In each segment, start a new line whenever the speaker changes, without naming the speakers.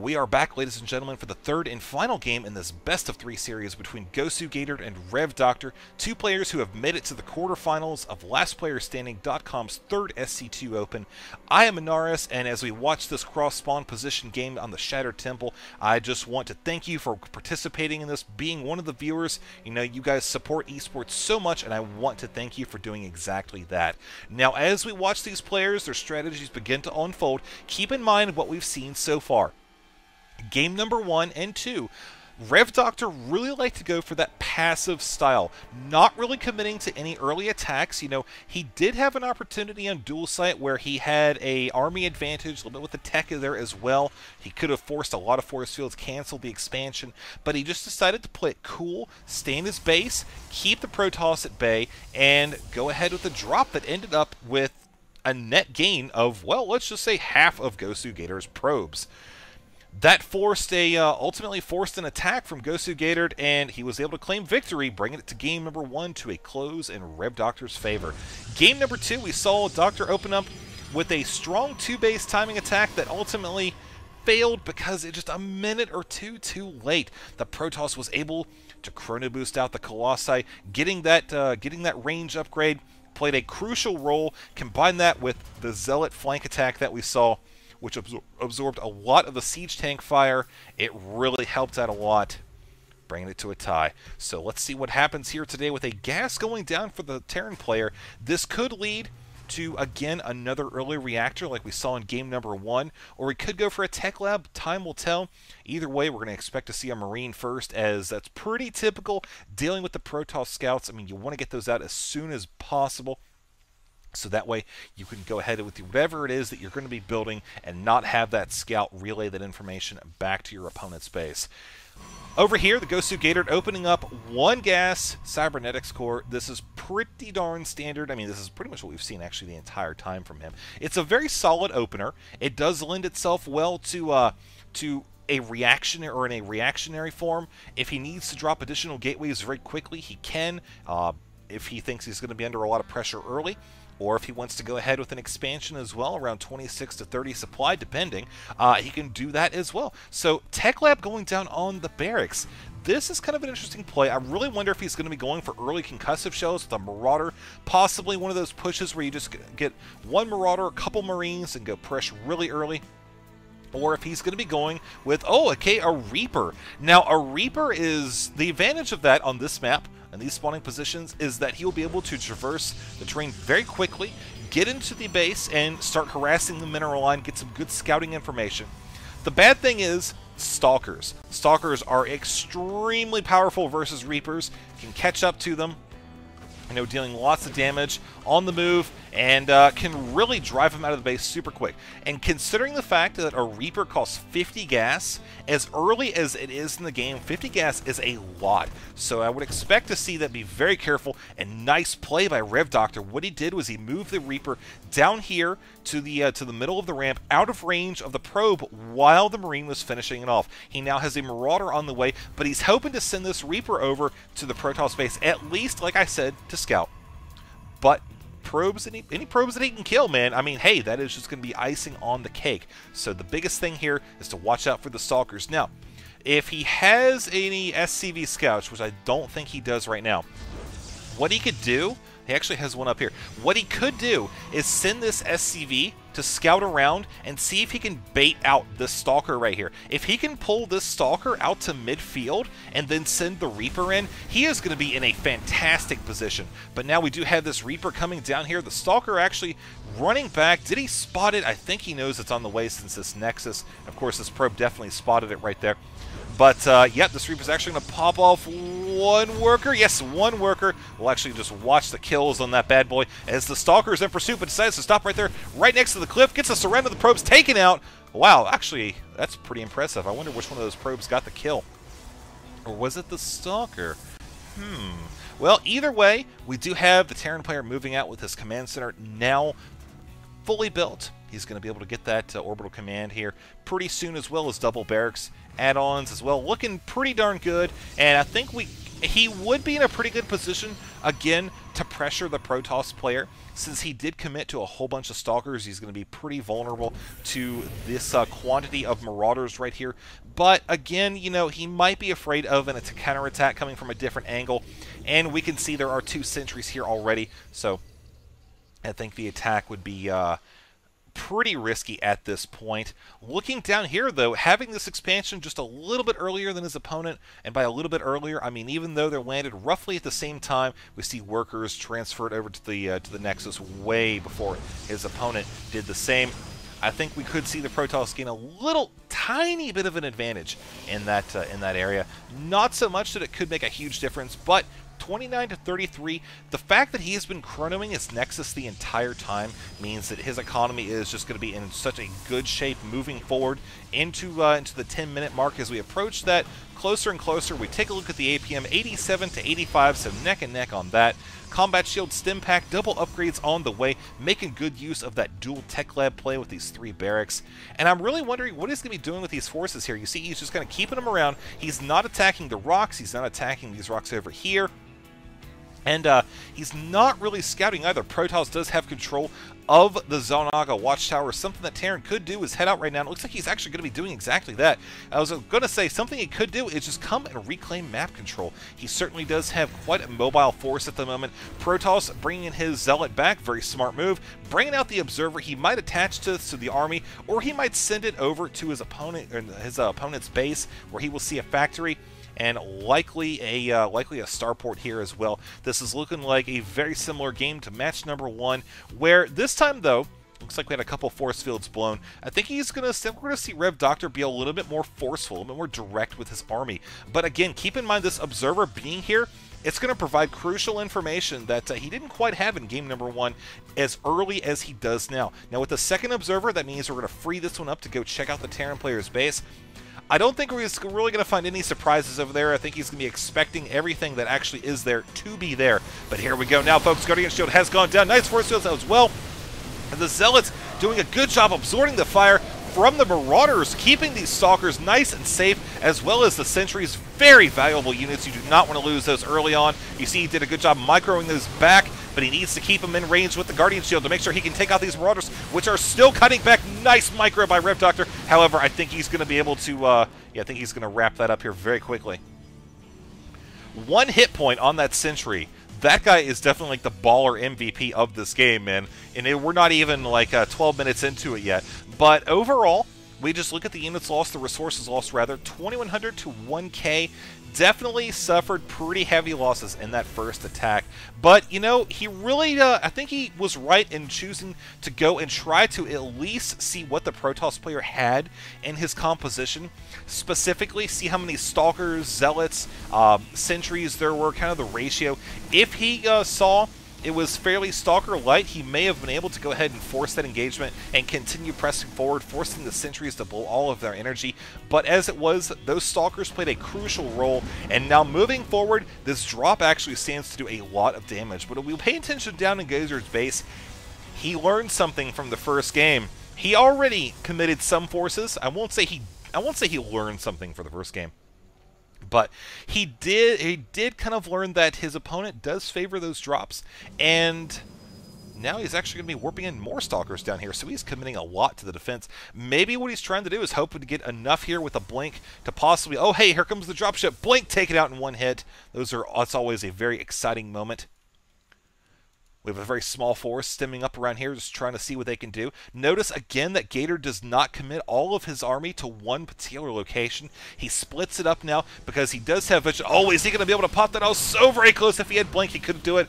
We are back, ladies and gentlemen, for the third and final game in this best-of-3 series between Gosu Gator and Rev Doctor, two players who have made it to the quarterfinals of LastPlayerStanding.com's third SC2 Open. I am Anaris, and as we watch this cross-spawn position game on the Shattered Temple, I just want to thank you for participating in this, being one of the viewers. You know, you guys support esports so much, and I want to thank you for doing exactly that. Now, as we watch these players, their strategies begin to unfold, keep in mind what we've seen so far. Game number 1 and 2, Rev Doctor really liked to go for that passive style, not really committing to any early attacks. You know, he did have an opportunity on Dual Sight where he had a army advantage, a little bit with the tech there as well. He could have forced a lot of force fields, canceled the expansion, but he just decided to play it cool, stay in his base, keep the Protoss at bay, and go ahead with a drop that ended up with a net gain of, well, let's just say half of Gosu Gator's probes. That forced ultimately forced an attack from Gosu Gator, and he was able to claim victory, bringing it to game number 1 to a close in Rev Doctor's favor. Game number 2, we saw Doctor open up with a strong 2-base timing attack that ultimately failed because it just a minute or two too late. The Protoss was able to chrono boost out the Colossi, getting that range upgrade played a crucial role. Combine that with the Zealot flank attack that we saw, which absorbed a lot of the siege tank fire. It really helped out a lot, bringing it to a tie. So let's see what happens here today with a gas going down for the Terran player. This could lead to, again, another early reactor like we saw in game number 1, or we could go for a tech lab. Time will tell. Either way, we're going to expect to see a Marine first, as that's pretty typical dealing with the Protoss scouts. I mean, you want to get those out as soon as possible, so that way you can go ahead with whatever it is that you're going to be building and not have that scout relay that information back to your opponent's base. Over here, the Gosu Gator opening up one gas cybernetics core. This is pretty darn standard. I mean, this is pretty much what we've seen actually the entire time from him. It's a very solid opener. It does lend itself well to a reactionary, or in a reactionary form. If he needs to drop additional gateways very quickly, he can. If he thinks he's going to be under a lot of pressure early, or if he wants to go ahead with an expansion as well, around 26 to 30 supply, depending, he can do that as well. So Tech Lab going down on the barracks. This is kind of an interesting play. I really wonder if he's going to be going for early concussive shells with a Marauder, possibly one of those pushes where you just get one Marauder, a couple Marines, and go press really early. Or if he's going to be going with, oh, okay, a Reaper. Now, a Reaper is, the advantage of that on this map, and these spawning positions, is that he'll be able to traverse the terrain very quickly, get into the base, and start harassing the mineral line, get some good scouting information. The bad thing is Stalkers. Stalkers are extremely powerful versus Reapers, can catch up to them, you know, dealing lots of damage on the move, and can really drive him out of the base super quick. And considering the fact that a Reaper costs 50 gas, as early as it is in the game, 50 gas is a lot. So I would expect to see that be very careful, and nice play by Rev Doctor. What he did was he moved the Reaper down here to the middle of the ramp, out of range of the probe, while the Marine was finishing it off. He now has a Marauder on the way, but he's hoping to send this Reaper over to the Protoss base, at least, like I said, to scout. But probes, any probes that he can kill, man, I mean, hey, that is just going to be icing on the cake. So the biggest thing here is to watch out for the Stalkers. Now, if he has any SCV scouts, which I don't think he does right now, what he could do, he actually has one up here. What he could do is send this SCV to scout around and see if he can bait out this Stalker right here. If he can pull this Stalker out to midfield and then send the Reaper in, he is going to be in a fantastic position. But now we do have this Reaper coming down here. The Stalker actually running back. Did he spot it? I think he knows it's on the way since this Nexus. Of course, this probe definitely spotted it right there. But, yeah, this Reaper's actually going to pop off one worker. Yes, one worker. We'll actually just watch the kills on that bad boy as the Stalker's in pursuit, but decides to stop right there, right next to the cliff, gets the surrender of the probes taken out. Wow, actually, that's pretty impressive. I wonder which one of those probes got the kill. Or was it the Stalker? Well, either way, we do have the Terran player moving out with his command center now fully built. He's going to be able to get that orbital command here pretty soon, as well as double barracks add-ons as well. Looking pretty darn good, and I think he would be in a pretty good position again, to pressure the Protoss player. Since he did commit to a whole bunch of Stalkers, he's going to be pretty vulnerable to this quantity of Marauders right here. But again, you know, he might be afraid of a counterattack coming from a different angle. And we can see there are 2 sentries here already. So I think the attack would be pretty risky at this point. Looking down here, though, having this expansion just a little bit earlier than his opponent, and by a little bit earlier, I mean even though they're landed roughly at the same time, we see workers transferred over to the Nexus way before his opponent did the same. I think we could see the Protoss gain a little tiny bit of an advantage in that area. Not so much that it could make a huge difference, but 29 to 33, the fact that he has been chronoing his Nexus the entire time means that his economy is just going to be in such a good shape moving forward into the 10-minute mark. As we approach that closer and closer, we take a look at the APM, 87 to 85, so neck and neck on that. Combat Shield Stim Pack, double upgrades on the way, making good use of that dual Tech Lab play with these 3 barracks. And I'm really wondering what he's going to be doing with these forces here. You see, he's just kind of keeping them around. He's not attacking the rocks. He's not attacking these rocks over here. And he's not really scouting either. Protoss does have control of the Xel'Naga Watchtower. Something that Terran could do is head out right now. It looks like he's actually going to be doing exactly that. I was going to say something he could do is just come and reclaim map control. He certainly does have quite a mobile force at the moment. Protoss bringing in his Zealot back. Very smart move. Bringing out the Observer. He might attach to the army, or he might send it over to his opponent, or his opponent's base, where he will see a factory and likely a starport here as well. This is looking like a very similar game to match number 1, where this time, though, looks like we had a couple force fields blown. I think we're going to see Rev Doctor be a little bit more forceful, a little bit more direct with his army. But again, keep in mind this Observer being here, it's going to provide crucial information that he didn't quite have in game number 1 as early as he does now. Now with the second Observer, that means we're going to free this one up to go check out the Terran player's base. I don't think we're really going to find any surprises over there. I think he's going to be expecting everything that actually is there to be there. But here we go now, folks. Guardian Shield has gone down. Nice force fields as well. And the Zealots doing a good job absorbing the fire from the Marauders, keeping these Stalkers nice and safe, as well as the Sentries. Very valuable units. You do not want to lose those early on. You see he did a good job microing those back, but he needs to keep them in range with the Guardian Shield to make sure he can take out these Marauders, which are still cutting back. Nice micro by Rev Doctor. However, I think he's going to be able to, I think he's going to wrap that up here very quickly. 1 hit point on that Sentry. That guy is definitely like the baller MVP of this game, man. And we're not even like 12 minutes into it yet. But overall, we just look at the units lost, the resources lost rather, 2,100 to 1K. Definitely suffered pretty heavy losses in that first attack. But, you know, he really, I think he was right in choosing to go and try to at least see what the Protoss player had in his composition. Specifically, see how many Stalkers, Zealots, Sentries there were, kind of the ratio. If he saw it was fairly Stalker light, he may have been able to go ahead and force that engagement and continue pressing forward, forcing the Sentries to blow all of their energy. But as it was, those Stalkers played a crucial role, and now moving forward, this drop actually stands to do a lot of damage. But if we pay attention down in Gozer's base, he learned something from the first game. He already committed some forces. I won't say he learned something for the first game, but he did kind of learn that his opponent does favor those drops, and now he's actually going to be warping in more Stalkers down here, so he's committing a lot to the defense. Maybe what he's trying to do is hoping to get enough here with a Blink to possibly, oh hey, here comes the dropship, Blink, take it out in 1 hit. That's always a very exciting moment. We have a very small force stemming up around here, just trying to see what they can do. Notice again that Gator does not commit all of his army to one particular location. He splits it up now because he does have vision. Oh, is he going to be able to pop that? Oh, so very close. If he had Blink, he couldn't do it.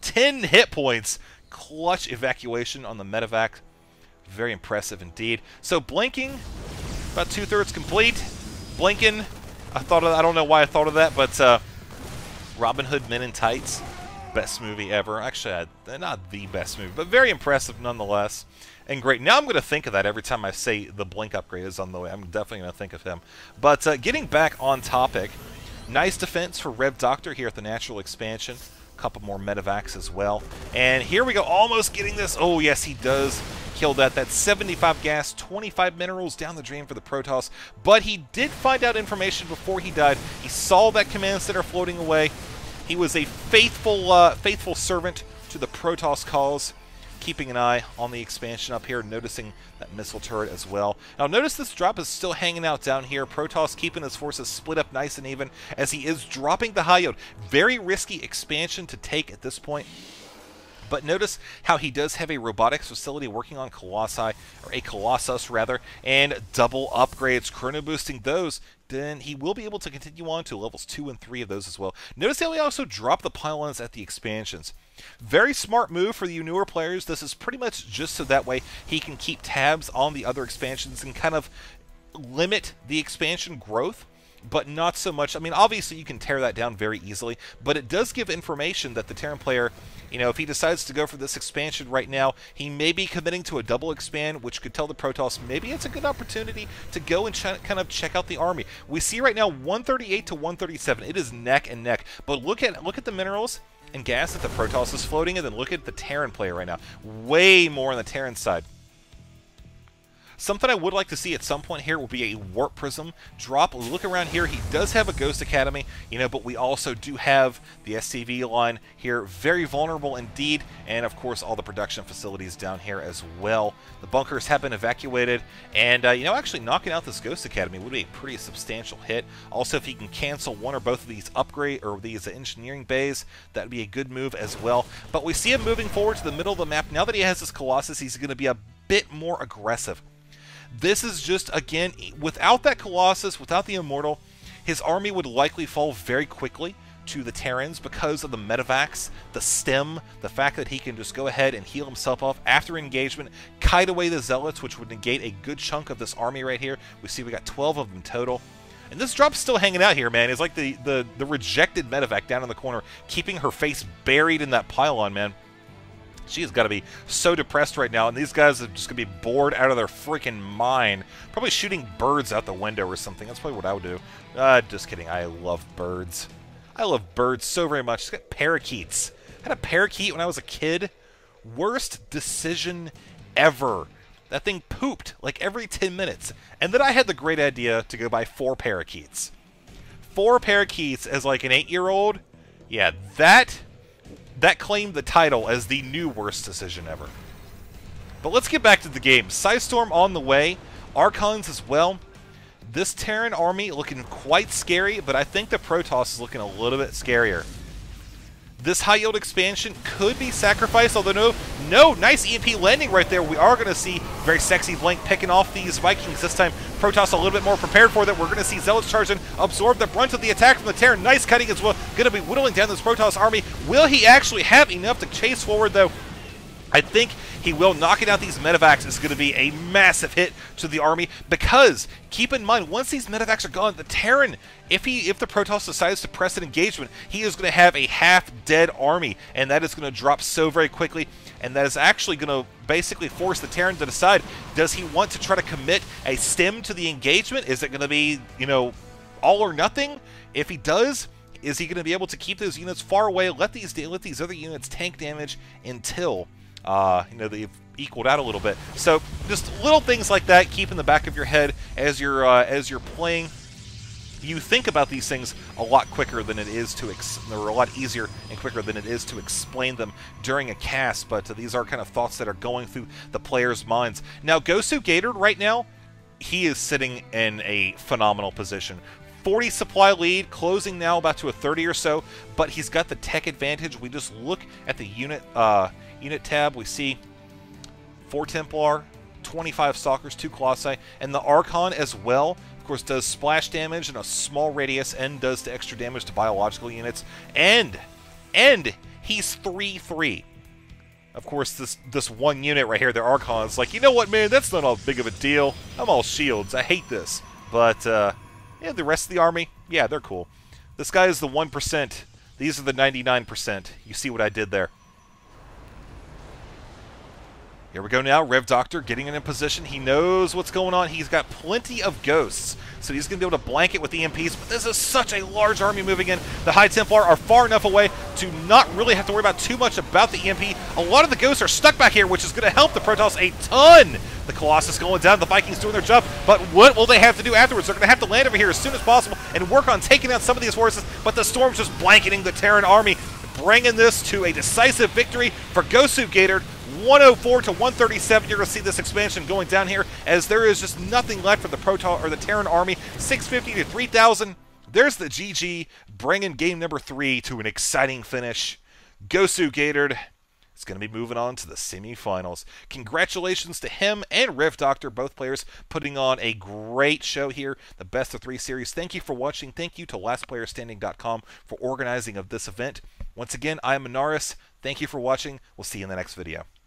10 hit points. Clutch evacuation on the medevac. Very impressive indeed. So blinking, about 2/3 complete. Blinking, I don't know why I thought of that, but Robin Hood Men in Tights. Best movie ever. Actually, not the best movie, but very impressive nonetheless. And great. Now I'm going to think of that every time I say the Blink upgrade is on the way. I'm definitely going to think of him. But getting back on topic, nice defense for Rev Doctor here at the natural expansion. A couple more medevacs as well. And here we go, almost getting this. Oh, yes, he does kill that. That's 75 gas, 25 minerals down the drain for the Protoss. But he did find out information before he died. He saw that command center floating away. He was a faithful servant to the Protoss cause, keeping an eye on the expansion up here, noticing that missile turret as well. Now notice this drop is still hanging out down here. Protoss keeping his forces split up nice and even as he is dropping the high yield. Very risky expansion to take at this point. But notice how he does have a robotics facility working on Colossi, or a Colossus rather, and double upgrades, chrono boosting those. Then he will be able to continue on to levels 2 and 3 of those as well. Notice how he also dropped the pylons at the expansions. Very smart move for you newer players. This is pretty much just so that way he can keep tabs on the other expansions and kind of limit the expansion growth, but not so much. I mean, obviously you can tear that down very easily, but it does give information that the Terran player, you know, if he decides to go for this expansion right now, he may be committing to a double expand, which could tell the Protoss maybe it's a good opportunity to go and kind of check out the army. We see right now 138 to 137. It is neck and neck. But look at the minerals and gas that the Protoss is floating, and then look at the Terran player right now. Way more on the Terran side. Something I would like to see at some point here will be a Warp Prism drop. Look around here. He does have a Ghost Academy, you know, but we also do have the SCV line here. Very vulnerable indeed. And, of course, all the production facilities down here as well. The bunkers have been evacuated. And, you know, actually knocking out this Ghost Academy would be a pretty substantial hit. Also, if he can cancel one or both of these upgrade or these engineering bays, that would be a good move as well. But we see him moving forward to the middle of the map. Now that he has this Colossus, he's going to be a bit more aggressive. This is just, again, without that Colossus, without the Immortal, his army would likely fall very quickly to the Terrans because of the Medivacs, the stem, the fact that he can just go ahead and heal himself off after engagement, kite away the Zealots, which would negate a good chunk of this army right here. We see we got 12 of them total. And this drop's still hanging out here, man. It's like the rejected Medivac down in the corner, keeping her face buried in that pylon, man. She has got to be so depressed right now, and these guys are just going to be bored out of their freaking mind. Probably shooting birds out the window or something. That's probably what I would do. Just kidding. I love birds. I love birds so very much. It's got parakeets. I had a parakeet when I was a kid. Worst decision ever. That thing pooped like every 10 minutes. And then I had the great idea to go buy 4 parakeets. 4 parakeets as like an 8-year-old? Yeah, that claimed the title as the new worst decision ever. But let's get back to the game. Psystorm on the way. Archons as well. This Terran army looking quite scary, but I think the Protoss is looking a little bit scarier. This high yield expansion could be sacrificed, although no, nice EMP landing right there. We are going to see very sexy Blank picking off these Vikings this time. Protoss a little bit more prepared for that. We're going to see Zealots charge in, absorb the brunt of the attack from the Terran. Nice cutting as well. Going to be whittling down this Protoss army. Will he actually have enough to chase forward, though? I think he will. Knocking out these Medivacs is going to be a massive hit to the army because, keep in mind, once these Medivacs are gone, the Terran, if the Protoss decides to press an engagement, he is going to have a half-dead army, and that is going to drop so very quickly, and that is actually going to basically force the Terran to decide, does he want to try to commit a stem to the engagement? Is it going to be, you know, all or nothing? If he does, is he going to be able to keep those units far away, let these other units tank damage until you know, they've equaled out a little bit? So just little things like that keep in the back of your head as you're playing. You think about these things a lot quicker than it is to or a lot easier and quicker than it is to explain them during a cast. But these are kind of thoughts that are going through the players' minds. Now, Gosu Gator right now, he is sitting in a phenomenal position. 40 supply lead, closing now about to a 30 or so, but he's got the tech advantage. We just look at the unit tab. We see 4 Templar, 25 Stalkers, 2 Colossi, and the Archon as well. Of course, does splash damage in a small radius and does the extra damage to biological units. And he's 3-3. Of course, this one unit right here, the Archon, is like, you know what, man, that's not all big of a deal. I'm all shields. I hate this. But, yeah, the rest of the army, yeah, they're cool. This guy is the 1%. These are the 99%. You see what I did there. Here we go now. Rev Doctor getting in a position. He knows what's going on. He's got plenty of ghosts, so he's going to be able to blanket with EMPs, but this is such a large army moving in. The High Templar are far enough away to not really have to worry about too much about the EMP. A lot of the ghosts are stuck back here, which is going to help the Protoss a ton. The Colossus going down. The Vikings doing their job. But what will they have to do afterwards? They're going to have to land over here as soon as possible and work on taking out some of these forces. But the Storm's just blanketing the Terran army, bringing this to a decisive victory for Gosu Gator. 104 to 137. You're going to see this expansion going down here as there is just nothing left for the Protoss or the Terran army. 650 to 3,000. There's the GG, bringing game number 3 to an exciting finish. Gosu Gator is going to be moving on to the semifinals. Congratulations to him and Rev Doctor, both players putting on a great show here, the best of 3 series. Thank you for watching. Thank you to LastPlayerStanding.com for organizing of this event. Once again, I'm Minaris. Thank you for watching. We'll see you in the next video.